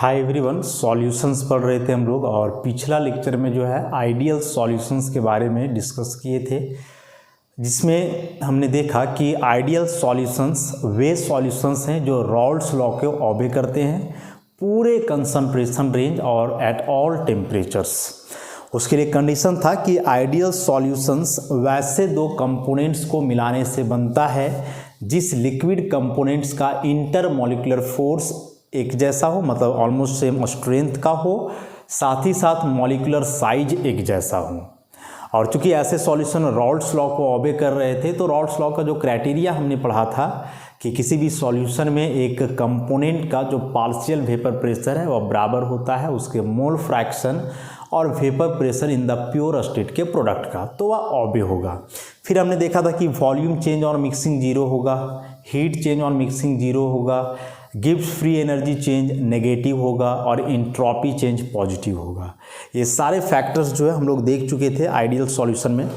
Hi everyone, solutions पढ़ रहे थे हम लोग और पिछला लेक्चर में जो है आइडियल सॉल्यूशंस के बारे में डिस्कस किए थे, जिसमें हमने देखा कि आइडियल सॉल्यूशंस वे सॉल्यूशंस हैं जो रॉल्स लॉ को ऑबे करते हैं पूरे कंसंट्रेशन रेंज और एट ऑल टेम्परेचर्स। उसके लिए कंडीशन था कि आइडियल सॉल्यूशंस वैसे दो कंपोनेंट्स को मिलाने से बनता है जिस लिक्विड कंपोनेंट्स का इंटरमॉलिक्यूलर फोर्स एक जैसा हो, मतलब ऑलमोस्ट सेम स्ट्रेंथ का हो, साथ ही साथ मॉलिक्यूलर साइज एक जैसा हो। और चूंकि ऐसे सॉल्यूशन रॉल्स लॉ को ऑबे कर रहे थे, तो रॉल्स लॉ का जो क्राइटेरिया हमने पढ़ा था कि किसी भी सॉल्यूशन में एक कंपोनेंट का जो पार्शियल वेपर प्रेशर है वह बराबर होता है उसके मोल फ्रैक्शन और vapour pressure in the pure state के प्रोडक्ट का, तो वह ऑबे होगा। फिर हमने देखा था कि volume change or mixing zero होगा, heat change or mixing zero होगा, Gibbs free energy change negative होगा और इंट्रॉपी चेंज पॉजिटिव होगा। ये सारे फैक्टर्स जो है हम लोग देख चुके थे आइडियल सॉल्यूशन में।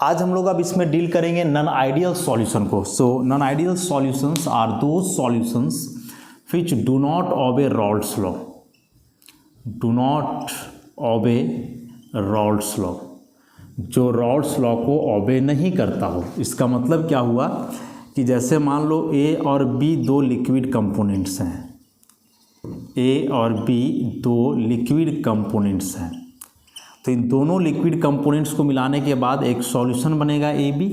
आज हम लोग अब इसमें डील करेंगे नॉन आइडियल सॉल्यूशन को। So non ideal solutions are those solutions which do not obey Raoult's law, do not obey Raoult's law, जो रॉल्स लॉ को ऑबे नहीं करता हो। इसका मतलब क्या हुआ कि जैसे मान लो ए और बी दो लिक्विड कंपोनेंट्स हैं, ए और बी दो लिक्विड कंपोनेंट्स हैं, तो इन दोनों लिक्विड कंपोनेंट्स को मिलाने के बाद एक सॉल्यूशन बनेगा ए बी।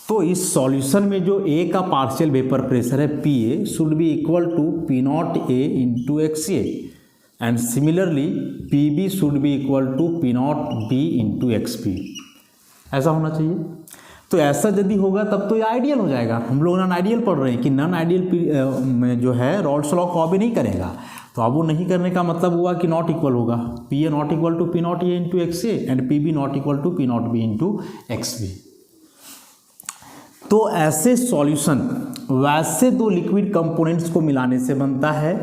तो इस सॉल्यूशन में जो ए का पार्शियल वेपर प्रेशर है P A should be equal to P naught A into X A and similarly P B should be equal to P naught B into X P. ऐसा होना चाहिए। तो ऐसा यदि होगा तब तो ये आइडियल हो जाएगा। हम लोग नॉन आइडियल पढ़ रहे हैं कि नॉन आइडियल में जो है रॉल्स लॉ को ऑबे नहीं करेगा, तो अब वो नहीं करने का मतलब हुआ कि नॉट इक्वल होगा P A not equal to P naught A into X A and P B not equal to P naught B into X B. तो ऐसे सॉल्यूशन वैसे दो लिक्विड कंपोनेंट्स को मिलाने से बनता है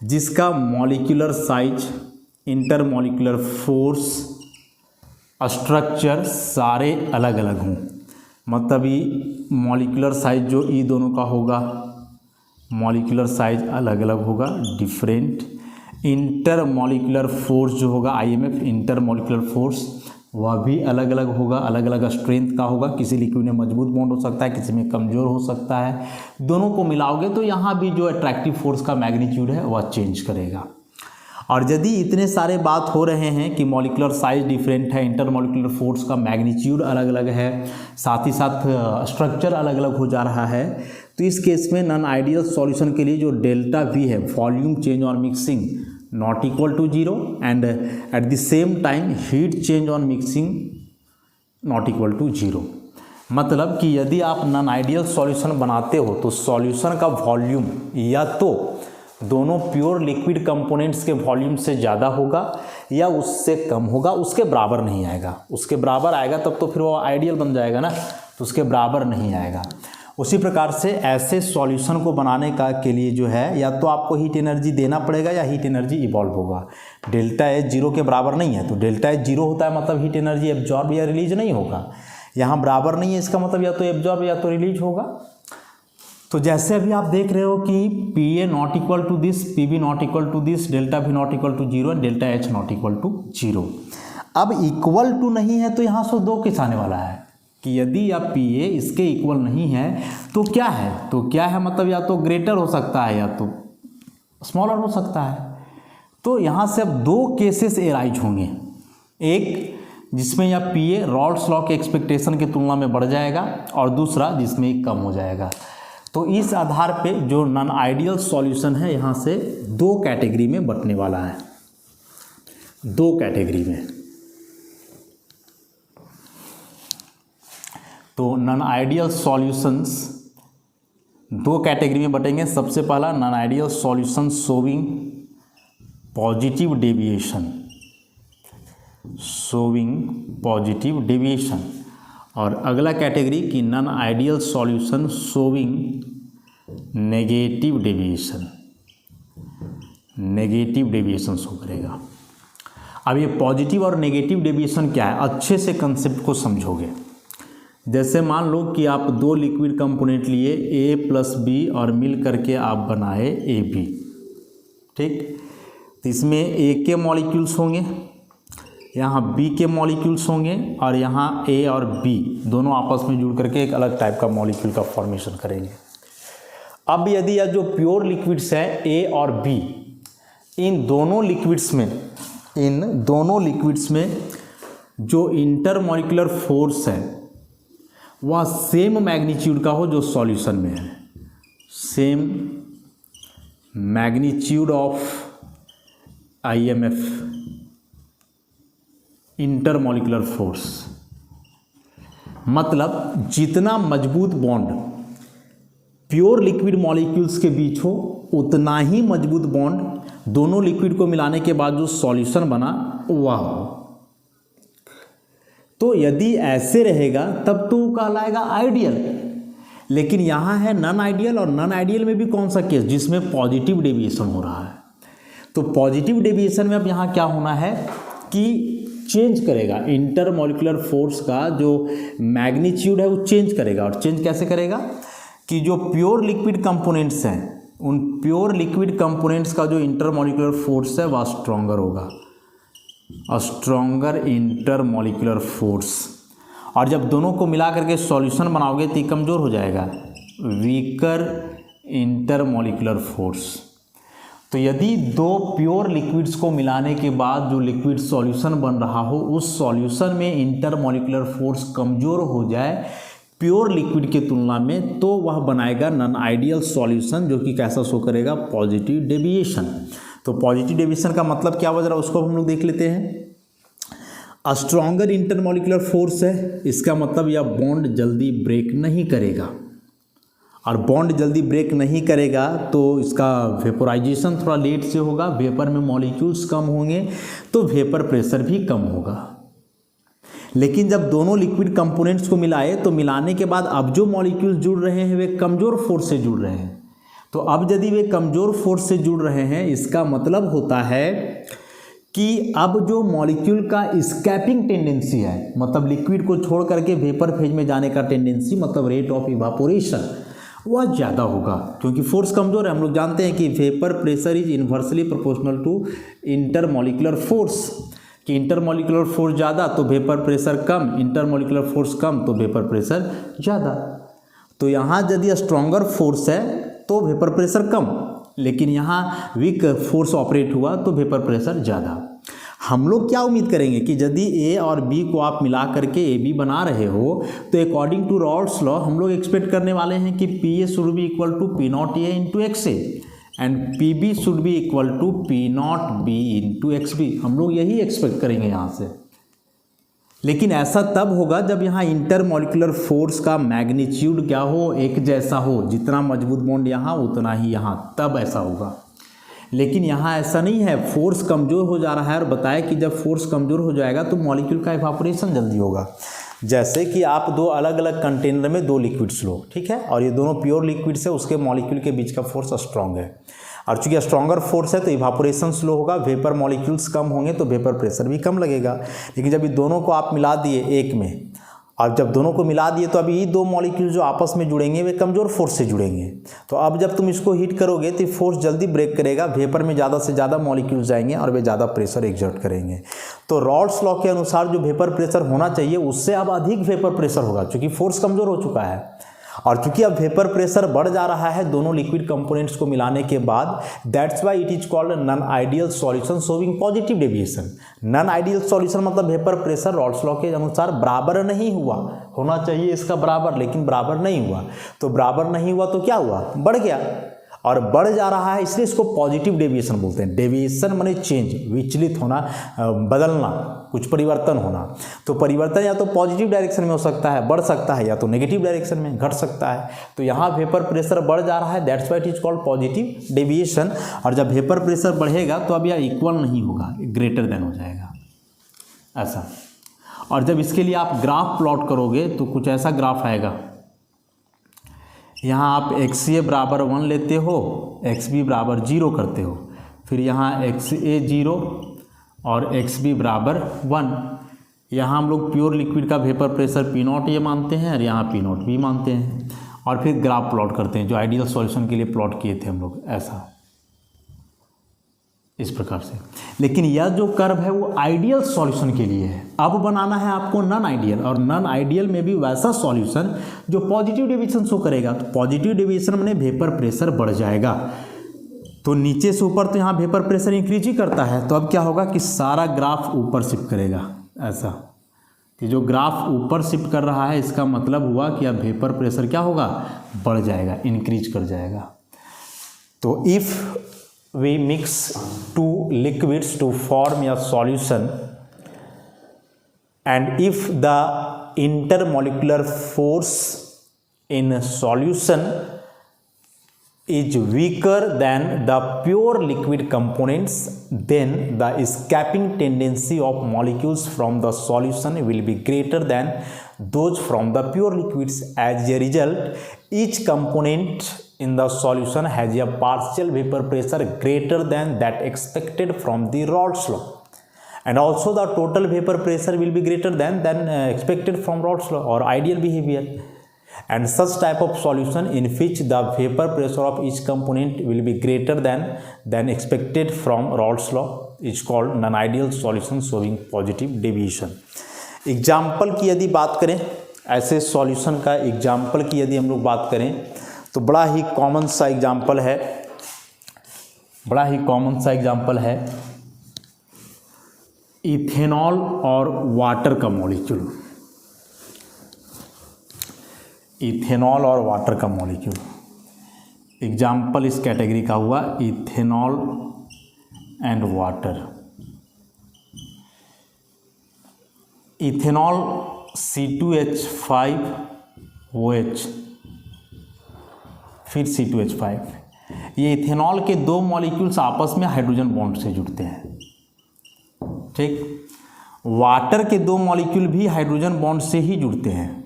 जिसका molecular size, intermolecular force, structure सारे अलग अलग हों। मतलब ये मॉलिक्यूलर साइज जो ई दोनों का होगा, मॉलिक्यूलर साइज अलग अलग होगा, डिफरेंट। इंटरमॉलिक्यूलर फोर्स जो होगा आईएमएफ, इंटरमॉलिक्यूलर फोर्स, वह भी अलग अलग होगा, अलग अलग स्ट्रेंथ का होगा। किसी लिक्विड में मजबूत बॉन्ड हो सकता है, किसी में कमज़ोर हो सकता है। दोनों को मिलाओगे तो यहाँ भी जो अट्रैक्टिव फोर्स का मैग्नीट्यूड है वह चेंज करेगा। और यदि इतने सारे बात हो रहे हैं कि मॉलिक्यूलर साइज डिफरेंट है, इंटरमॉलिक्यूलर फोर्स का मैग्नीट्यूड अलग अलग है, साथ ही साथ स्ट्रक्चर अलग अलग हो जा रहा है, तो इस केस में नॉन आइडियल सॉल्यूशन के लिए जो डेल्टा वी है, volume change or mixing not equal to zero and at the same time heat change or mixing not equal to zero. मतलब कि यदि आप नॉन आइडियल सॉल्यूशन बनाते हो तो सॉल्यूशन का वॉल्यूम या तो दोनों प्योर लिक्विड कंपोनेंट्स के वॉल्यूम से ज़्यादा होगा या उससे कम होगा, उसके बराबर नहीं आएगा। उसके बराबर आएगा तब तो फिर वो आइडियल बन जाएगा ना, तो उसके बराबर नहीं आएगा। उसी प्रकार से ऐसे सॉल्यूशन को बनाने का के लिए जो है या तो आपको हीट एनर्जी देना पड़ेगा या हीट एनर्जी इवॉल्व होगा। डेल्टा एच जीरो के बराबर नहीं है, तो डेल्टा एच जीरो होता है मतलब हीट एनर्जी एब्जॉर्ब या रिलीज नहीं होगा। यहाँ बराबर नहीं है, इसका मतलब या तो एब्जॉर्ब या तो रिलीज होगा। तो जैसे अभी आप देख रहे हो कि P A not equal to this, P B not equal to this, delta भी not equal to zero and delta H not equal to zero. अब इक्वल टू नहीं है तो यहाँ से दो केस आने वाला है कि यदि आप पी ए इसके इक्वल नहीं है तो क्या है, तो क्या है मतलब या तो ग्रेटर हो सकता है या तो स्मॉलर हो सकता है। तो यहाँ से अब दो केसेस एराइज होंगे, एक जिसमें या पी ए रॉल्स लॉ के एक्सपेक्टेशन की तुलना में बढ़ जाएगा और दूसरा जिसमें कम हो जाएगा। तो इस आधार पे जो नॉन आइडियल सॉल्यूशन है यहाँ से दो कैटेगरी में बंटने वाला है, दो कैटेगरी में। तो नॉन आइडियल सॉल्यूशंस दो कैटेगरी में बटेंगे। सबसे पहला non ideal solution showing positive deviation, showing positive deviation, और अगला कैटेगरी की non ideal solution showing negative deviation, negative deviation show करेगा। अब ये पॉजिटिव और नेगेटिव डेविएशन क्या है, अच्छे से कंसेप्ट को समझोगे। जैसे मान लो कि आप दो लिक्विड कंपोनेंट लिए ए प्लस बी और मिल करके आप बनाए ए बी। ठीक। तो इसमें ए के मॉलिक्यूल्स होंगे, यहाँ बी के मॉलिक्यूल्स होंगे, और यहाँ ए और बी दोनों आपस में जुड़ करके एक अलग टाइप का मॉलिक्यूल का फॉर्मेशन करेंगे। अब यदि यह जो प्योर लिक्विड्स है ए और बी, इन दोनों लिक्विड्स में जो इंटरमॉलिक्यूलर फोर्स है वह सेम मैग्नीट्यूड का हो जो सॉल्यूशन में है, same magnitude of IMF, intermolecular force. मतलब जितना मजबूत बॉन्ड प्योर लिक्विड मॉलिक्यूल्स के बीच हो, उतना ही मजबूत बॉन्ड दोनों लिक्विड को मिलाने के बाद जो सॉल्यूशन बना वह हो। तो यदि ऐसे रहेगा तब तो कहलाएगा आइडियल, लेकिन यहाँ है नॉन आइडियल, और नॉन आइडियल में भी कौन सा केस, जिसमें पॉजिटिव डेविएशन हो रहा है। तो पॉजिटिव डेविएशन में अब यहाँ क्या होना है कि चेंज करेगा, इंटरमॉलिक्यूलर फोर्स का जो मैग्नीट्यूड है वो चेंज करेगा। और चेंज कैसे करेगा कि जो प्योर लिक्विड कंपोनेंट्स हैं, उन प्योर लिक्विड कंपोनेंट्स का जो इंटरमॉलिक्यूलर फोर्स है वह स्ट्रॉन्गर होगा, स्ट्रॉन्गर इंटरमॉलिक्यूलर फोर्स। और जब दोनों को मिला करके सॉल्यूशन बनाओगे तो ये कमज़ोर हो जाएगा, वीकर इंटरमॉलिक्यूलर फोर्स। तो यदि दो प्योर लिक्विड्स को मिलाने के बाद जो लिक्विड सॉल्यूशन बन रहा हो, उस सॉल्यूशन में इंटरमॉलिक्यूलर फोर्स कमज़ोर हो जाए प्योर लिक्विड के तुलना में, तो वह बनाएगा नॉन आइडियल सॉल्यूशन, जो कि कैसा शो करेगा, पॉजिटिव डेविएशन। तो पॉजिटिव डेविएशन का मतलब क्या हो रहा है उसको हम लोग देख लेते हैं। स्ट्रॉन्गर इंटरमॉलिक्यूलर फोर्स है, इसका मतलब यह बॉन्ड जल्दी ब्रेक नहीं करेगा, और बॉन्ड जल्दी ब्रेक नहीं करेगा तो इसका वेपोराइजेशन थोड़ा लेट से होगा, वेपर में मॉलिक्यूल्स कम होंगे तो वेपर प्रेशर भी कम होगा। लेकिन जब दोनों लिक्विड कंपोनेंट्स को मिलाए तो मिलाने के बाद अब जो मॉलिक्यूल्स जुड़ रहे हैं वे कमज़ोर फोर्स से जुड़ रहे हैं। तो अब यदि वे कमज़ोर फोर्स से जुड़ रहे हैं, इसका मतलब होता है कि अब जो मॉलिक्यूल का स्कैपिंग टेंडेंसी है, मतलब लिक्विड को छोड़ करके वेपर फेज में जाने का टेंडेंसी, मतलब रेट ऑफ इवापोरेशन, वह ज़्यादा होगा, क्योंकि फोर्स कमज़ोर है। हम लोग जानते हैं कि vapour pressure is inversely proportional to intermolecular force, कि इंटरमॉलिक्यूलर फोर्स ज़्यादा तो वेपर प्रेशर कम, इंटरमॉलिक्यूलर फोर्स कम तो वेपर प्रेशर ज़्यादा। तो यहाँ यदि स्ट्रॉन्गर फोर्स है तो वेपर प्रेशर कम, लेकिन यहाँ वीक फोर्स ऑपरेट हुआ तो वेपर प्रेशर ज़्यादा। हम लोग क्या उम्मीद करेंगे कि यदि ए और बी को आप मिला करके ए बी बना रहे हो तो अकॉर्डिंग टू रॉल्स लॉ हम लोग एक्सपेक्ट करने वाले हैं कि P A should be equal to P naught A into X A and P B should be equal to P naught B into X B. हम लोग यही एक्सपेक्ट करेंगे यहाँ से। लेकिन ऐसा तब होगा जब यहाँ इंटरमॉलिक्यूलर फोर्स का मैग्नीट्यूड क्या हो, एक जैसा हो, जितना मजबूत बॉन्ड यहाँ उतना ही यहाँ, तब ऐसा होगा। लेकिन यहाँ ऐसा नहीं है, फोर्स कमज़ोर हो जा रहा है, और बताया कि जब फोर्स कमज़ोर हो जाएगा तो मॉलिक्यूल का इवापोरेशन जल्दी होगा। जैसे कि आप दो अलग अलग कंटेनर में दो लिक्विड्स लो, ठीक है, और ये दोनों प्योर लिक्विड्स है, उसके मॉलिक्यूल के बीच का फोर्स स्ट्रॉन्ग है, और चूंकि स्ट्रॉन्गर फोर्स है तो इवापोरेशन स्लो होगा, वेपर मॉलिक्यूल्स कम होंगे तो वेपर प्रेशर भी कम लगेगा। लेकिन जब ये दोनों को आप मिला दिए एक में, और जब दोनों को मिला दिए तो अभी ये दो मॉलिक्यूल जो आपस में जुड़ेंगे वे कमज़ोर फोर्स से जुड़ेंगे। तो अब जब तुम इसको हीट करोगे तो फोर्स जल्दी ब्रेक करेगा, वेपर में ज़्यादा से ज़्यादा मॉलिक्यूल जाएंगे और वे ज़्यादा प्रेशर एक्सर्ट करेंगे। तो रॉल्स लॉ के अनुसार जो वेपर प्रेशर होना चाहिए उससे अब अधिक वेपर प्रेशर होगा, क्योंकि फोर्स कमज़ोर हो चुका है। और चूंकि अब वेपर प्रेशर बढ़ जा रहा है दोनों लिक्विड कंपोनेंट्स को मिलाने के बाद, that's why it is called non ideal solution showing positive deviation. Non ideal solution मतलब वेपर प्रेशर रॉल्स लॉ के अनुसार बराबर नहीं हुआ, होना चाहिए इसका बराबर, लेकिन बराबर नहीं हुआ। तो बराबर नहीं हुआ तो क्या हुआ, बढ़ गया, और बढ़ जा रहा है, इसलिए इसको पॉजिटिव डेविएशन बोलते हैं। डेविएशन माने चेंज, विचलित होना, बदलना, कुछ परिवर्तन होना। तो परिवर्तन या तो पॉजिटिव डायरेक्शन में हो सकता है, बढ़ सकता है, या तो नेगेटिव डायरेक्शन में घट सकता है। तो यहाँ वेपर प्रेशर बढ़ जा रहा है, that's why it is called positive deviation. और जब वेपर प्रेशर बढ़ेगा तो अब यह इक्वल नहीं होगा, ग्रेटर देन हो जाएगा ऐसा। और जब इसके लिए आप ग्राफ प्लॉट करोगे तो कुछ ऐसा ग्राफ आएगा। यहाँ आप एक्स ए बराबर 1 लेते हो, एक्स बी बराबर 0 करते हो, फिर यहाँ एक्स ए 0 और एक्स बी बराबर 1। यहाँ हम लोग प्योर लिक्विड का वेपर प्रेशर पी नॉट ए मानते हैं और यहाँ पी नॉट बी मानते हैं, और फिर ग्राफ प्लॉट करते हैं जो आइडियल सॉल्यूशन के लिए प्लॉट किए थे हम लोग, ऐसा। इस प्रकार से। लेकिन यह जो कर्व है वो आइडियल सॉल्यूशन के लिए है। अब बनाना है आपको नॉन आइडियल, और नॉन आइडियल में भी वैसा सॉल्यूशन जो पॉजिटिव डेविएशन शो करेगा। तो पॉजिटिव डेविएशन में वेपर प्रेशर बढ़ जाएगा, तो नीचे से ऊपर तो यहाँ वेपर प्रेशर इंक्रीज ही करता है, तो अब क्या होगा कि सारा ग्राफ ऊपर शिफ्ट करेगा। ऐसा कि जो ग्राफ ऊपर शिफ्ट कर रहा है इसका मतलब हुआ कि अब वेपर प्रेशर क्या होगा, बढ़ जाएगा, इंक्रीज कर जाएगा। तो if we mix two liquids to form a solution, and if the intermolecular force in solution is weaker than the pure liquid components, then the escaping tendency of molecules from the solution will be greater than those from the pure liquids. As a result, each component in the solution has a partial vapor pressure greater than that expected from the Raoult's law, and also the total vapor pressure will be greater than expected from Raoult's law or ideal behavior. And such type of solution in which the vapor pressure of each component will be greater than expected from Raoult's law is called non-ideal solution showing positive deviation. Example की यदि बात करें, ऐसे solution का example की यदि हम लोग बात करें तो बड़ा ही कॉमन सा एग्जाम्पल है इथेनॉल और वाटर का मॉलिक्यूल। इथेनॉल और वाटर का मॉलिक्यूल एग्जाम्पल इस कैटेगरी का हुआ ethanol and water. Ethanol C2H5OH, फिर C2H5, ये इथेनॉल के दो मॉलिक्यूल्स आपस में हाइड्रोजन बॉन्ड से जुड़ते हैं। ठीक, वाटर के दो मॉलिक्यूल भी हाइड्रोजन बॉन्ड से ही जुड़ते हैं,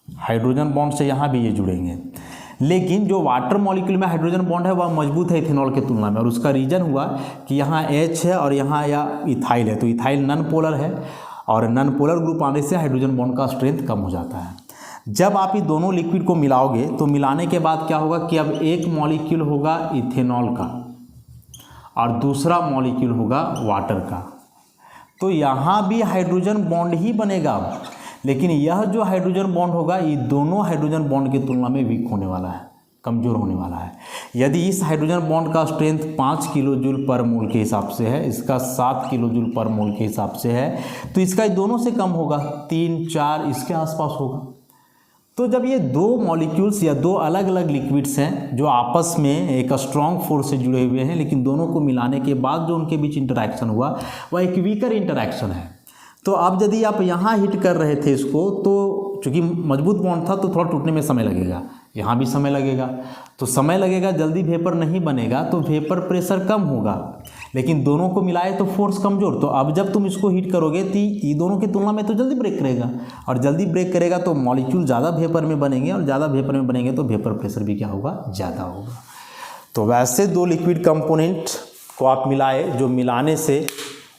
हाइड्रोजन बॉन्ड से यहाँ भी ये जुड़ेंगे। लेकिन जो वाटर मॉलिक्यूल में हाइड्रोजन बॉन्ड है वह मजबूत है इथेनॉल के तुलना में, और उसका रीजन हुआ कि यहाँ H है और यहाँ या इथाइल है, तो इथाइल नॉन पोलर है और नॉन पोलर ग्रुप आने से हाइड्रोजन बॉन्ड का स्ट्रेंथ कम हो जाता है। जब आप ये दोनों लिक्विड को मिलाओगे तो मिलाने के बाद क्या होगा कि अब एक मॉलिक्यूल होगा इथेनॉल का और दूसरा मॉलिक्यूल होगा वाटर का, तो यहाँ भी हाइड्रोजन बॉन्ड ही बनेगा। लेकिन यह जो हाइड्रोजन बॉन्ड होगा ये दोनों हाइड्रोजन बॉन्ड की तुलना में वीक होने वाला है, कमज़ोर होने वाला है। यदि इस हाइड्रोजन बॉन्ड का स्ट्रेंथ 5 किलो जूल पर मोल के हिसाब से है, इसका 7 किलो जूल पर मोल के हिसाब से है, तो इसका दोनों से कम होगा, 3-4 इसके आसपास होगा। तो जब ये दो मॉलिक्यूल्स या दो अलग अलग लिक्विड्स हैं जो आपस में एक स्ट्रॉन्ग फोर्स से जुड़े हुए हैं, लेकिन दोनों को मिलाने के बाद जो उनके बीच इंटरैक्शन हुआ वह एक वीकर इंटरैक्शन है। तो अब यदि आप यहाँ हिट कर रहे थे इसको, तो चूँकि मजबूत बॉन्ड था तो थोड़ा टूटने में समय लगेगा, यहाँ भी समय लगेगा, तो समय लगेगा, जल्दी वेपर नहीं बनेगा, तो वेपर प्रेशर कम होगा। लेकिन दोनों को मिलाए तो फोर्स कमज़ोर, तो अब जब तुम इसको हीट करोगे तो ये दोनों की तुलना में तो जल्दी ब्रेक करेगा, और जल्दी ब्रेक करेगा तो मॉलिक्यूल ज़्यादा वेपर में बनेंगे, और ज़्यादा वेपर में बनेंगे तो वेपर प्रेशर भी क्या होगा, ज़्यादा होगा। तो वैसे दो लिक्विड कंपोनेंट को आप मिलाए जो मिलाने से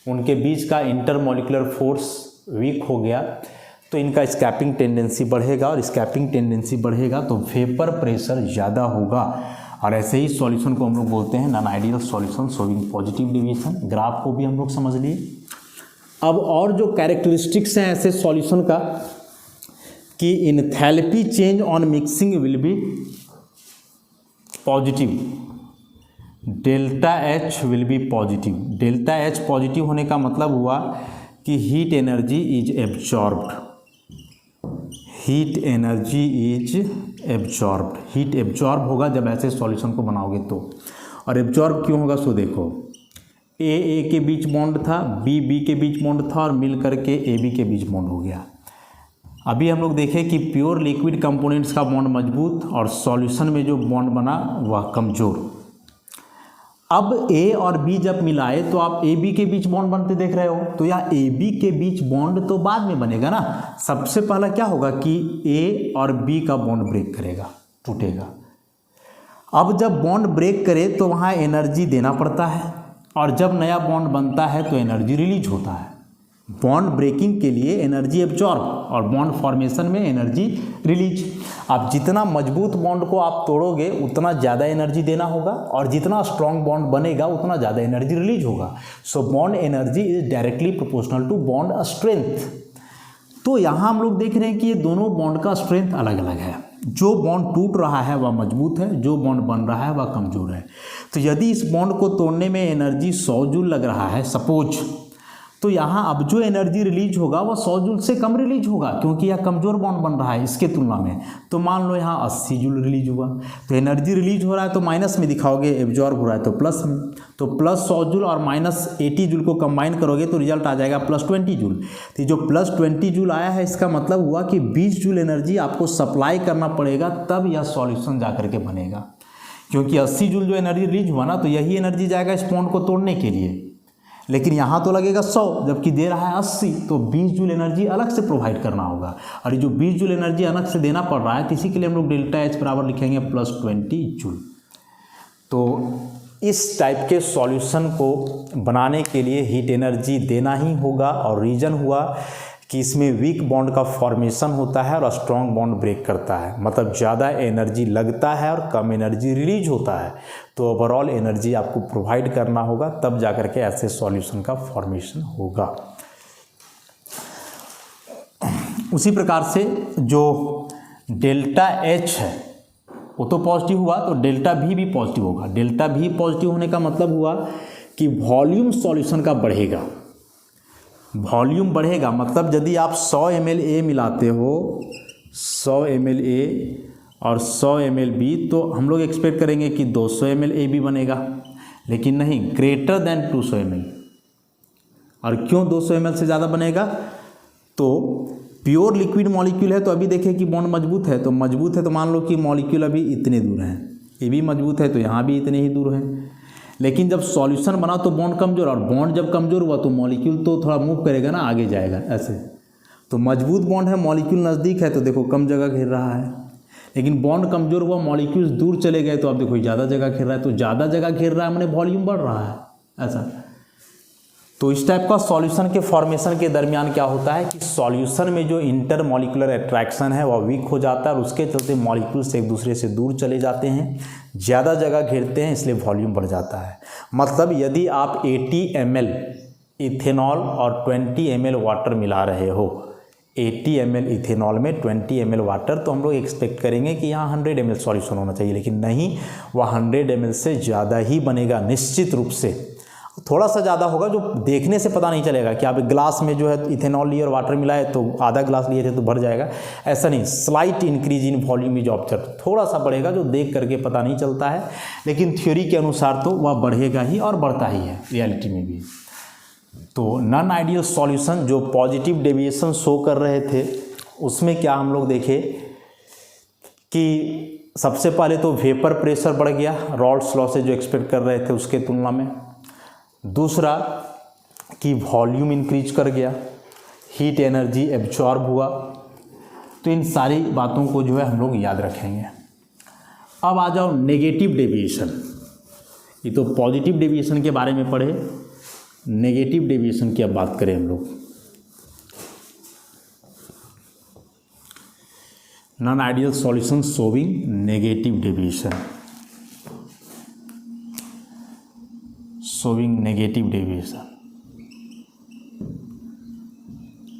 उनके बीच का इंटरमॉलिक्यूलर फोर्स वीक हो गया, तो इनका स्कैपिंग टेंडेंसी बढ़ेगा, और स्कैपिंग टेंडेंसी बढ़ेगा तो वेपर प्रेशर ज़्यादा होगा। और ऐसे ही सॉल्यूशन को हम लोग बोलते हैं non ideal solution showing positive deviation. Graph को भी हम लोग समझ लिए। अब और जो कैरेक्टरिस्टिक्स हैं ऐसे सॉल्यूशन का कि इनथैल्पी change on mixing will be positive, delta H will be positive. Delta H positive होने का मतलब हुआ कि heat energy is absorbed, heat energy is absorbed. Heat absorb होगा जब ऐसे सॉल्यूशन को बनाओगे तो। और एब्जॉर्ब क्यों होगा, सो देखो, A के बीच बॉन्ड था, B के बीच बॉन्ड था, और मिल करके AB के बीच बॉन्ड हो गया। अभी हम लोग देखें कि प्योर लिक्विड कंपोनेंट्स का बॉन्ड मजबूत और सॉल्यूशन में जो बॉन्ड बना वह कमज़ोर। अब A और B जब मिलाए तो आप AB के बीच बॉन्ड बनते देख रहे हो, तो यह AB के बीच बॉन्ड तो बाद में बनेगा ना। सबसे पहला क्या होगा कि A और B का बॉन्ड ब्रेक करेगा, टूटेगा। अब जब बॉन्ड ब्रेक करे तो वहाँ एनर्जी देना पड़ता है, और जब नया बॉन्ड बनता है तो एनर्जी रिलीज होता है। बॉन्ड ब्रेकिंग के लिए एनर्जी एब्जॉर्ब और बॉन्ड फॉर्मेशन में एनर्जी रिलीज। आप जितना मजबूत बॉन्ड को आप तोड़ोगे उतना ज़्यादा एनर्जी देना होगा, और जितना स्ट्रॉन्ग बॉन्ड बनेगा उतना ज़्यादा एनर्जी रिलीज होगा। So bond energy is directly proportional to bond strength. तो यहाँ हम लोग देख रहे हैं कि ये दोनों बॉन्ड का स्ट्रेंथ अलग अलग है। जो बॉन्ड टूट रहा है वह मजबूत है, जो बॉन्ड बन रहा है वह कमज़ोर है। तो यदि इस बॉन्ड को तोड़ने में एनर्जी 100 जूल लग रहा है सपोज, तो यहाँ अब जो एनर्जी रिलीज होगा वह 100 जूल से कम रिलीज होगा, क्योंकि यह कमज़ोर बॉन्ड बन रहा है इसके तुलना में। तो मान लो यहाँ 80 जूल रिलीज हुआ, तो एनर्जी रिलीज हो रहा है तो माइनस में दिखाओगे, एब्जॉर्ब हो रहा है तो प्लस में। तो प्लस 100 जूल और माइनस 80 जूल को कंबाइन करोगे तो रिजल्ट आ जाएगा प्लस 20 जूल। तो जो प्लस 20 जूल आया है इसका मतलब हुआ कि 20 जूल एनर्जी आपको सप्लाई करना पड़ेगा, तब यह सॉल्यूशन जा करके बनेगा। क्योंकि 80 जूल जो एनर्जी रिलीज हुआ ना, तो यही एनर्जी जाएगा इस बॉन्ड को तोड़ने के लिए, लेकिन यहाँ तो लगेगा 100 जबकि दे रहा है 80, तो 20 जूल एनर्जी अलग से प्रोवाइड करना होगा। और ये जो 20 जूल एनर्जी अलग से देना पड़ रहा है, तो इसी के लिए हम लोग डेल्टा एच बराबर लिखेंगे प्लस 20 जूल। तो इस टाइप के सॉल्यूशन को बनाने के लिए हीट एनर्जी देना ही होगा। और रीज़न हुआ कि इसमें वीक बॉन्ड का फॉर्मेशन होता है और स्ट्रॉन्ग बॉन्ड ब्रेक करता है, मतलब ज़्यादा एनर्जी लगता है और कम एनर्जी रिलीज होता है। तो ओवरऑल एनर्जी आपको प्रोवाइड करना होगा, तब जा कर के ऐसे सॉल्यूशन का फॉर्मेशन होगा। उसी प्रकार से जो डेल्टा एच है वो तो पॉजिटिव हुआ, तो डेल्टा भी पॉजिटिव होगा। डेल्टा भी पॉजिटिव होने का मतलब हुआ कि वॉल्यूम सॉल्यूशन का बढ़ेगा। वॉल्यूम बढ़ेगा मतलब यदि आप 100 ml A मिलाते हो, 100 ml A और 100 ml B, तो हम लोग एक्सपेक्ट करेंगे कि 200 ml A भी बनेगा, लेकिन नहीं, ग्रेटर देन 200 ml। और क्यों 200 ml से ज़्यादा बनेगा? तो प्योर लिक्विड मॉलिक्यूल है, तो अभी देखें कि बॉन्ड मजबूत है, तो मजबूत है तो मान लो कि मॉलिक्यूल अभी इतने दूर हैं, ये भी मजबूत है तो यहाँ भी इतने ही दूर हैं। लेकिन जब सॉल्यूशन बना तो बॉन्ड कमज़ोर, और बॉन्ड जब कमज़ोर हुआ तो मॉलिक्यूल तो थोड़ा मूव करेगा ना, आगे जाएगा ऐसे। तो मजबूत बॉन्ड है, मॉलिक्यूल नज़दीक है तो देखो कम जगह घेर रहा है, लेकिन बॉन्ड कमज़ोर हुआ, मॉलिक्यूल्स दूर चले गए तो आप देखो ज़्यादा जगह घेर रहा है। तो ज़्यादा जगह घेर रहा है मैंने वॉल्यूम बढ़ रहा है ऐसा। तो इस टाइप का सॉल्यूशन के फॉर्मेशन के दरमियान क्या होता है कि सॉल्यूशन में जो इंटर मॉलिक्यूलर अट्रैक्शन है वह वीक हो जाता है, और उसके चलते मॉलिक्यूल्स एक दूसरे से दूर चले जाते हैं, ज़्यादा जगह घेरते हैं, इसलिए वॉल्यूम बढ़ जाता है। मतलब यदि आप 80 ml इथेनॉल और 20 ml वाटर मिला रहे हो, 80 ml इथेनॉल में 20 ml वाटर, तो हम लोग एक्सपेक्ट करेंगे कि यहाँ 100 ml सॉल्यूशन होना चाहिए, लेकिन नहीं, वह 100 ml से ज़्यादा ही बनेगा निश्चित रूप से। थोड़ा सा ज़्यादा होगा, जो देखने से पता नहीं चलेगा कि आप ग्लास में जो है इथेनॉल लिए और वाटर मिलाए तो आधा ग्लास लिए थे तो भर जाएगा, ऐसा नहीं। Slight increase in volume is observe, थोड़ा सा बढ़ेगा जो देख करके पता नहीं चलता है, लेकिन थ्योरी के अनुसार तो वह बढ़ेगा ही और बढ़ता ही है रियलिटी में भी। तो नॉन आइडियल सॉल्यूशन जो पॉजिटिव डेविएशन शो कर रहे थे, उसमें क्या हम लोग देखे कि सबसे पहले तो वेपर प्रेशर बढ़ गया, रॉल्स लॉ से जो एक्सपेक्ट कर रहे थे उसके तुलना में। दूसरा कि वॉल्यूम इंक्रीज कर गया, हीट एनर्जी एब्जॉर्ब हुआ। तो इन सारी बातों को जो है हम लोग याद रखेंगे। अब आ जाओ नेगेटिव डेविएशन। ये तो पॉजिटिव डेविएशन के बारे में पढ़े, नेगेटिव डेविएशन की अब बात करें हम लोग। Non ideal solution showing negative deviation, showing negative deviation,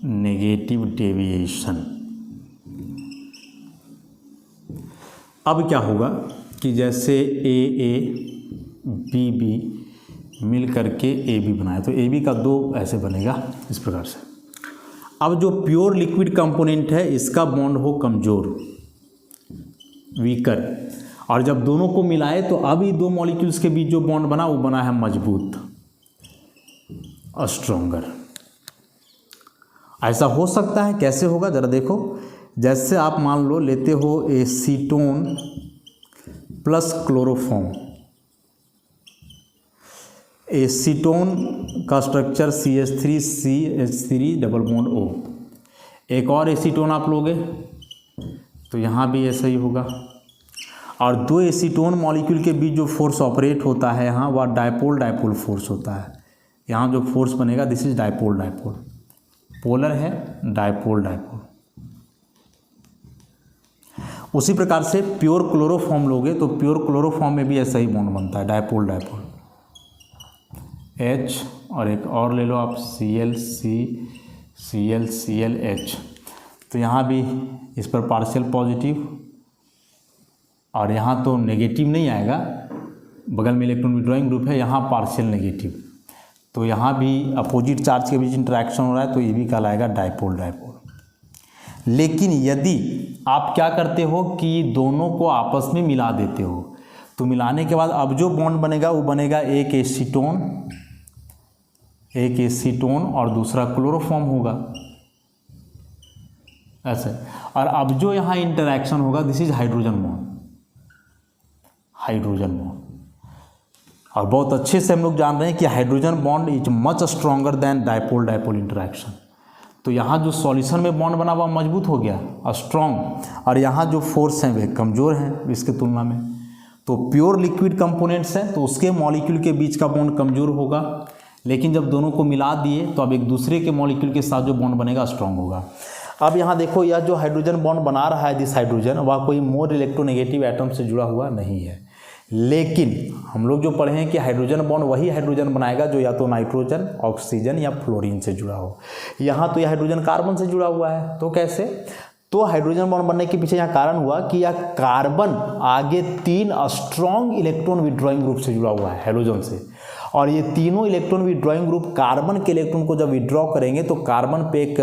negative deviation. अब क्या होगा कि जैसे ए बी बी मिल करके ए बी बनाया, तो ए बी का 2 ऐसे बनेगा इस प्रकार से। अब जो प्योर लिक्विड कंपोनेंट है इसका बॉन्ड हो कमज़ोर, वीकर, और जब दोनों को मिलाए तो अभी 2 मॉलिक्यूल्स के बीच जो बॉन्ड बना वो बना है मजबूत, स्ट्रॉन्गर। ऐसा हो सकता है, कैसे होगा ज़रा देखो। जैसे आप मान लो लेते हो एसीटोन प्लस क्लोरोफॉर्म, एसीटोन का structure CH3CH3 double bond O। एक और एसीटोन आप लोगे तो यहाँ भी ऐसा ही होगा। और 2 एसीटोन मॉलिक्यूल के बीच जो फोर्स ऑपरेट होता है यहाँ, वह डायपोल फोर्स होता है। यहाँ जो फोर्स बनेगा दिस इज डायपोल। पोलर है, डायपोल डायपोल। उसी प्रकार से प्योर क्लोरोफॉर्म लोगे तो प्योर क्लोरोफॉर्म में भी ऐसा ही बॉन्ड बनता है, डायपोल डायपोल। H और एक और ले लो आप Cl Cl Cl H, तो यहाँ भी इस पर पार्शियल पॉजिटिव और यहाँ तो नेगेटिव नहीं आएगा, बगल में इलेक्ट्रॉन विड्रॉइंग ग्रुप है, यहाँ पार्शियल नेगेटिव, तो यहाँ भी अपोजिट चार्ज के बीच इंटरेक्शन हो रहा है, तो ये भी कहलाएगा डायपोल डायपोल। लेकिन यदि आप क्या करते हो कि दोनों को आपस में मिला देते हो, तो मिलाने के बाद अब जो बॉन्ड बनेगा वो बनेगा एक एसीटोन और दूसरा क्लोरोफॉर्म होगा ऐसे। और अब जो यहाँ इंटरेक्शन होगा this is hydrogen bond, hydrogen bond. और बहुत अच्छे से हम लोग जान रहे हैं कि hydrogen bond is much stronger than dipole dipole interaction. तो यहाँ जो सॉल्यूशन में बॉन्ड बना हुआ मजबूत हो गया और स्ट्रॉन्ग, और यहाँ जो फोर्स हैं वे कमज़ोर हैं इसके तुलना में। तो प्योर लिक्विड कंपोनेंट्स हैं तो उसके मॉलिक्यूल के बीच का बॉन्ड कमज़ोर होगा, लेकिन जब दोनों को मिला दिए तो अब एक दूसरे के मॉलिक्यूल के साथ जो बॉन्ड बनेगा स्ट्रॉन्ग होगा। अब यहाँ देखो, यह जो हाइड्रोजन बॉन्ड बना रहा है दिस हाइड्रोजन, वह कोई मोर इलेक्ट्रोनेगेटिव एटम से जुड़ा हुआ नहीं है। लेकिन हम लोग जो पढ़े हैं कि हाइड्रोजन बॉन्ड वही हाइड्रोजन बनाएगा जो या तो नाइट्रोजन, ऑक्सीजन या फ्लोरीन से जुड़ा हो। यहाँ तो यह हाइड्रोजन कार्बन से जुड़ा हुआ है, तो कैसे? तो हाइड्रोजन बॉन्ड बनने के पीछे यहाँ कारण हुआ कि यह कार्बन आगे 3 स्ट्रॉन्ग इलेक्ट्रॉन विड्रॉइंग ग्रुप से जुड़ा हुआ है हैलोजन से, और ये तीनों इलेक्ट्रॉन विड्रॉइंग ग्रुप कार्बन के इलेक्ट्रॉन को जब विड्रॉ करेंगे तो कार्बन पे एक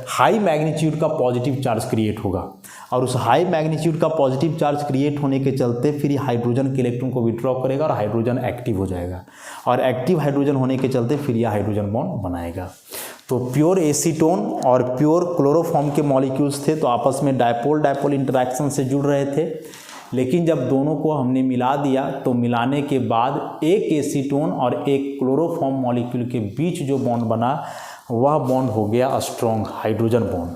हाई मैग्नीट्यूड का पॉजिटिव चार्ज क्रिएट होगा, और उस हाई मैग्नीट्यूड का पॉजिटिव चार्ज क्रिएट होने के चलते फिर ये हाइड्रोजन के इलेक्ट्रॉन को विड्रॉ करेगा और हाइड्रोजन एक्टिव हो जाएगा, और एक्टिव हाइड्रोजन होने के चलते फिर यह हाइड्रोजन बॉन्ड बनाएगा। तो प्योर एसीटोन और प्योर क्लोरोफॉर्म के मॉलिक्यूल्स थे तो आपस में डायपोल डायपोल इंटरेक्शन से जुड़ रहे थे, लेकिन जब दोनों को हमने मिला दिया तो मिलाने के बाद एक एसीटोन और एक क्लोरोफॉर्म मॉलिक्यूल के बीच जो बॉन्ड बना वह बॉन्ड हो गया स्ट्रॉन्ग हाइड्रोजन बॉन्ड।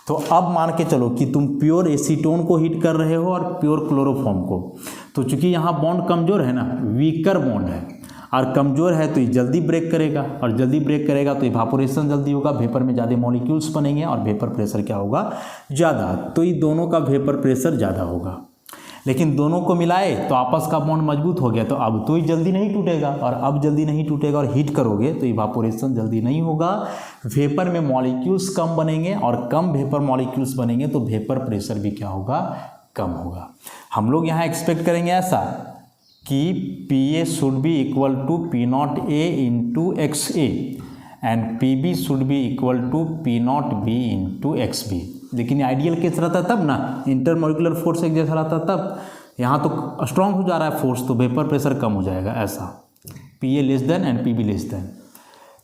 तो अब मान के चलो कि तुम प्योर एसीटोन को हिट कर रहे हो और प्योर क्लोरोफॉर्म को, तो चूंकि यहाँ बॉन्ड कमज़ोर है ना, वीकर बॉन्ड है और कमज़ोर है तो ये जल्दी ब्रेक करेगा, और जल्दी ब्रेक करेगा तो इवापोरेशन जल्दी होगा, वेपर में ज़्यादा मॉलिक्यूल्स बनेंगे और वेपर प्रेशर क्या होगा, ज़्यादा। तो ये दोनों का वेपर प्रेशर ज़्यादा होगा, लेकिन दोनों को मिलाए तो आपस का बॉन्ड मजबूत हो गया, तो अब तो ये जल्दी नहीं टूटेगा, और अब जल्दी नहीं टूटेगा और हीट करोगे तो इवापोरेशन जल्दी नहीं होगा, वेपर में मॉलिक्यूल्स कम बनेंगे, और कम वेपर मॉलिक्यूल्स बनेंगे तो वेपर प्रेशर भी क्या होगा, कम होगा। हम लोग यहाँ एक्सपेक्ट करेंगे ऐसा कि PA should be equal to P0A into XA and PB should be equal to P0B into XB। लेकिन आइडियल केस रहता तब ना, इंटरमोलिकुलर फोर्स एक जैसा रहता तब, यहाँ तो स्ट्रॉन्ग हो जा रहा है फोर्स तो वेपर प्रेशर कम हो जाएगा ऐसा, PA less than and PB less than.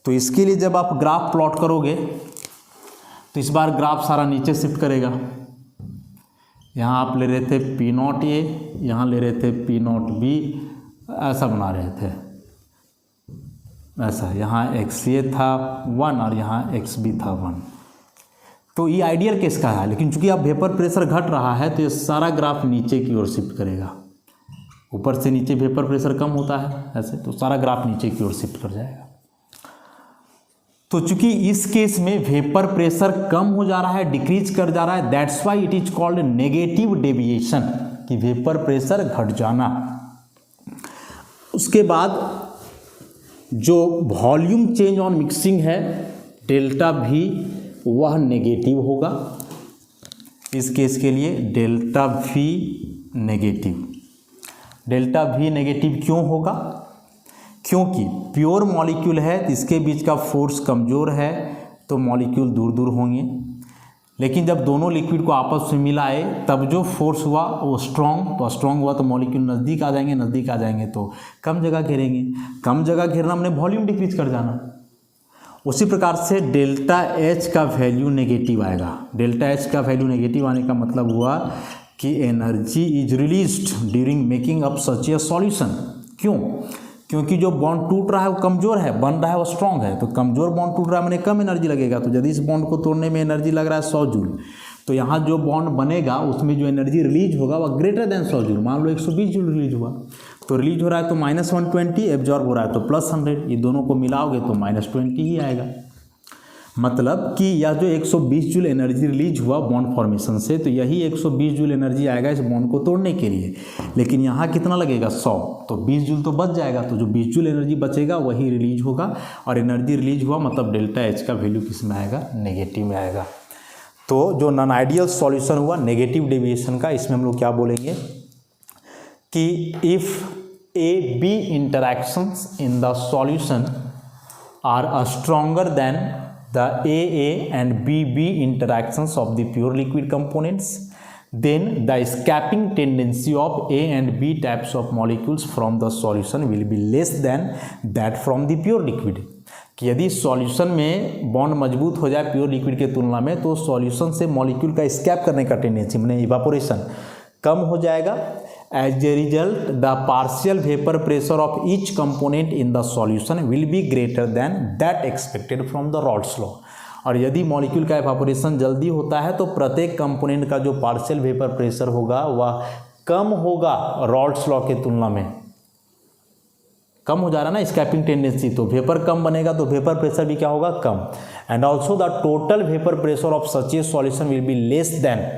तो इसके लिए जब आप ग्राफ प्लॉट करोगे तो इस बार ग्राफ सारा नीचे शिफ्ट करेगा। यहाँ आप ले रहे थे P0A, यहाँ ले रहे थे P0B, ऐसा बना रहे थे ऐसा, यहाँ XA था 1 और यहाँ XB था 1। तो ये आइडियल केस का है, लेकिन चूंकि अब वेपर प्रेशर घट रहा है तो ये सारा ग्राफ नीचे की ओर शिफ्ट करेगा, ऊपर से नीचे वेपर प्रेशर कम होता है ऐसे, तो सारा ग्राफ नीचे की ओर शिफ्ट कर जाएगा। तो चूंकि इस केस में वेपर प्रेशर कम हो जा रहा है, डिक्रीज कर जा रहा है, that's why it is called negative deviation, कि वेपर प्रेशर घट जाना। उसके बाद जो वॉल्यूम चेंज ऑन मिक्सिंग है डेल्टा भी वह नेगेटिव होगा, इस केस के लिए delta V negative. Delta V negative क्यों होगा? क्योंकि प्योर मॉलिक्यूल है तो इसके बीच का फोर्स कमज़ोर है तो मॉलिक्यूल दूर दूर होंगे, लेकिन जब दोनों लिक्विड को आपस में मिलाए तब जो फोर्स हुआ वो स्ट्रॉन्ग, तो स्ट्रॉन्ग हुआ तो मॉलिक्यूल नज़दीक आ जाएंगे, नज़दीक आ जाएंगे तो कम जगह घेरेंगे, कम जगह घेरना हमने वॉल्यूम डिक्रीज कर जाना। उसी प्रकार से डेल्टा H का वैल्यू नेगेटिव आएगा। डेल्टा H का वैल्यू नेगेटिव आने का मतलब हुआ कि energy is released during making up such a solution. क्यों? क्योंकि जो बॉन्ड टूट रहा है वो कमज़ोर है, बन रहा है वो स्ट्रॉन्ग है, तो कमज़ोर बॉन्ड टूट रहा है मैंने कम एनर्जी लगेगा, तो यदि इस बॉन्ड को तोड़ने में एनर्जी लग रहा है 100 जूल, तो यहाँ जो बॉन्ड बनेगा उसमें जो एनर्जी रिलीज होगा वह ग्रेटर देन 100 जूल, मान लो 120 जूल रिलीज हुआ, तो रिलीज हो रहा है तो -120, एब्जॉर्ब हो रहा है तो +100, ये दोनों को मिलाओगे तो -20 ही आएगा। मतलब कि यह जो 120 जूल एनर्जी रिलीज हुआ बॉन्ड फॉर्मेशन से, तो यही 120 जूल एनर्जी आएगा इस बॉन्ड को तोड़ने के लिए, लेकिन यहाँ कितना लगेगा 100, तो 20 जूल तो बच जाएगा, तो जो 20 जूल एनर्जी बचेगा वही रिलीज होगा, और एनर्जी रिलीज हुआ मतलब डेल्टा एच का वैल्यू किस में आएगा, नेगेटिव में आएगा। तो जो नॉन आइडियल सॉल्यूशन हुआ नेगेटिव डेविएशन का, इसमें हम लोग क्या बोलेंगे कि if A B interactions in the solution are stronger than the AA and BB interactions of the pure liquid components, then the escaping tendency of A and B types of molecules from the solution will be less than that from the pure liquid। कि यदि solution में bond मजबूत हो जाए pure liquid के तुलना में, तो सॉल्यूशन से मॉलिक्यूल का स्कैप करने का टेंडेंसी मैंने इवापोरेशन कम हो जाएगा। As a result the partial vapour pressure of each component in the solution will be greater than that expected from the Raoult's law. और यदि मॉलिक्यूल का इवापोरेशन जल्दी होता है तो प्रत्येक कंपोनेंट का जो पार्शियल वेपर प्रेशर होगा वह कम होगा रॉल्स लॉ के तुलना में। कम हो जा रहा है ना स्कैपिंग टेंडेंसी, तो वेपर कम बनेगा तो वेपर प्रेशर भी क्या होगा, कम। And also the total vapour pressure of such a solution will be less than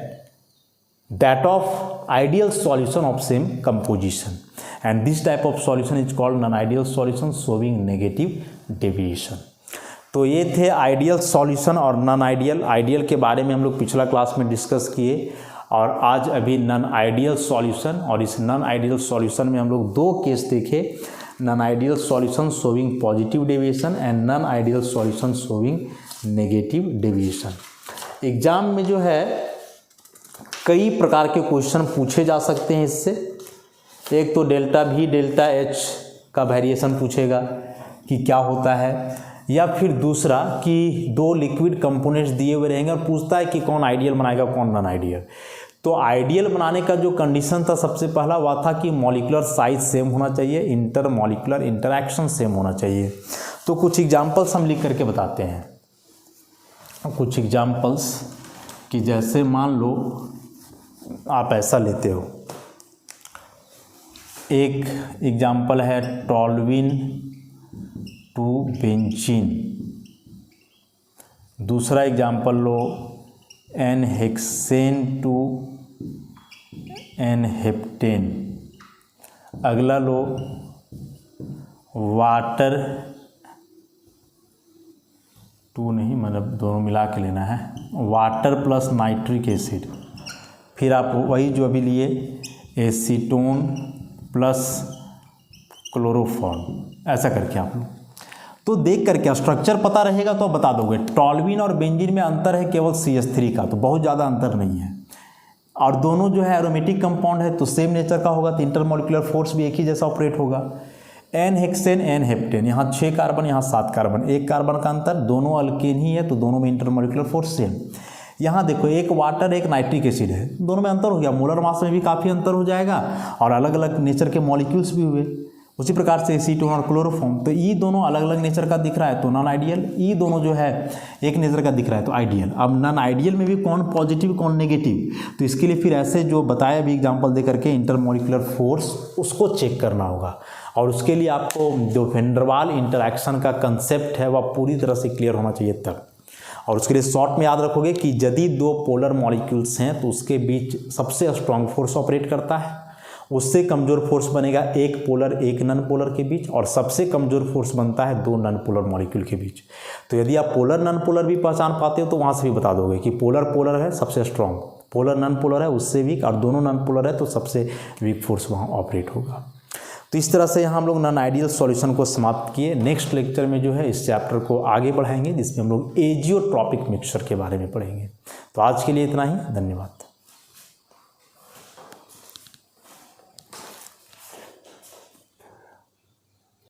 that of ideal solution of same composition, and this type of solution is called non-ideal solution showing negative deviation। तो ये थे ideal solution और non ideal. Ideal के बारे में हम लोग पिछला क्लास में डिस्कस किए, और आज अभी नॉन आइडियल सॉल्यूशन, और इस नॉन आइडियल सॉल्यूशन में हम लोग दो केस देखे, non ideal solution showing positive deviation and non ideal solution showing negative deviation. Exam में जो है कई प्रकार के क्वेश्चन पूछे जा सकते हैं इससे। एक तो डेल्टा V डेल्टा H का वेरिएशन पूछेगा कि क्या होता है, या फिर दूसरा कि दो लिक्विड कंपोनेंट्स दिए हुए रहेंगे और पूछता है कि कौन आइडियल बनाएगा कौन नॉन आइडियल। तो आइडियल बनाने का जो कंडीशन था सबसे पहला वह था कि मॉलिक्यूलर साइज सेम होना चाहिए, इंटर मॉलिक्यूलर इंटरैक्शन सेम होना चाहिए। तो कुछ एग्जाम्पल्स हम लिख करके बताते हैं। कुछ एग्जाम्पल्स कि जैसे मान लो आप ऐसा लेते हो, एक एग्जाम्पल है टॉल्विन टू बेंजीन, दूसरा एग्जाम्पल लो n hexane to n heptane, अगला लो वाटर टू नहीं, मतलब दोनों मिला के लेना है, वाटर प्लस नाइट्रिक एसिड, फिर आप वही जो अभी लिए एसीटोन प्लस क्लोरोफॉर्म, ऐसा करके आप लोग तो देख करके स्ट्रक्चर पता रहेगा तो आप बता दोगे। टॉल्विन और बेंजीन में अंतर है केवल CH3 का, तो बहुत ज़्यादा अंतर नहीं है, और दोनों जो है एरोमेटिक कंपाउंड है तो सेम नेचर का होगा, तो इंटरमॉलिक्यूलर फोर्स भी एक ही जैसा ऑपरेट होगा। एन हेक्सेन एन हेप्टेन, यहाँ 6 कार्बन यहाँ 7 कार्बन, 1 कार्बन का अंतर, दोनों अल्केन ही है तो दोनों में इंटरमॉलिक्यूलर फोर्स सेम। यहाँ देखो एक वाटर एक नाइट्रिक एसिड है, दोनों में अंतर हो गया, मोलर मास में भी काफ़ी अंतर हो जाएगा और अलग अलग नेचर के मॉलिक्यूल्स भी हुए। उसी प्रकार से एसीटोन और क्लोरोफॉर्म, तो ई दोनों अलग अलग नेचर का दिख रहा है तो नॉन आइडियल, ई दोनों जो है एक नेचर का दिख रहा है तो आइडियल। अब नॉन आइडियल में भी कौन पॉजिटिव कौन नेगेटिव, तो इसके लिए फिर ऐसे जो बताया भी एग्जांपल दे करके इंटरमॉलिक्यूलर फोर्स उसको चेक करना होगा, और उसके लिए आपको जो वैन डर वाल इंटरैक्शन का कंसेप्ट है वह पूरी तरह से क्लियर होना चाहिए तब। और उसके लिए शॉर्ट में याद रखोगे कि यदि दो पोलर मॉलिक्यूल्स हैं तो उसके बीच सबसे स्ट्रांग फोर्स ऑपरेट करता है, उससे कमज़ोर फोर्स बनेगा एक पोलर एक नॉन पोलर के बीच, और सबसे कमज़ोर फोर्स बनता है दो नॉन पोलर मॉलिक्यूल के बीच। तो यदि आप पोलर नॉन पोलर भी पहचान पाते हो तो वहाँ से भी बता दोगे कि पोलर पोलर है सबसे स्ट्रांग, पोलर नॉन पोलर है उससे वीक, और दोनों नॉन पोलर है तो सबसे वीक फोर्स वहाँ ऑपरेट होगा। तो इस तरह से यहाँ हम लोग नॉन आइडियल सॉल्यूशन को समाप्त किए। नेक्स्ट लेक्चर में जो है इस चैप्टर को आगे बढ़ाएंगे जिसमें हम लोग एजियोट्रॉपिक मिक्सचर के बारे में पढ़ेंगे। तो आज के लिए इतना ही, धन्यवाद।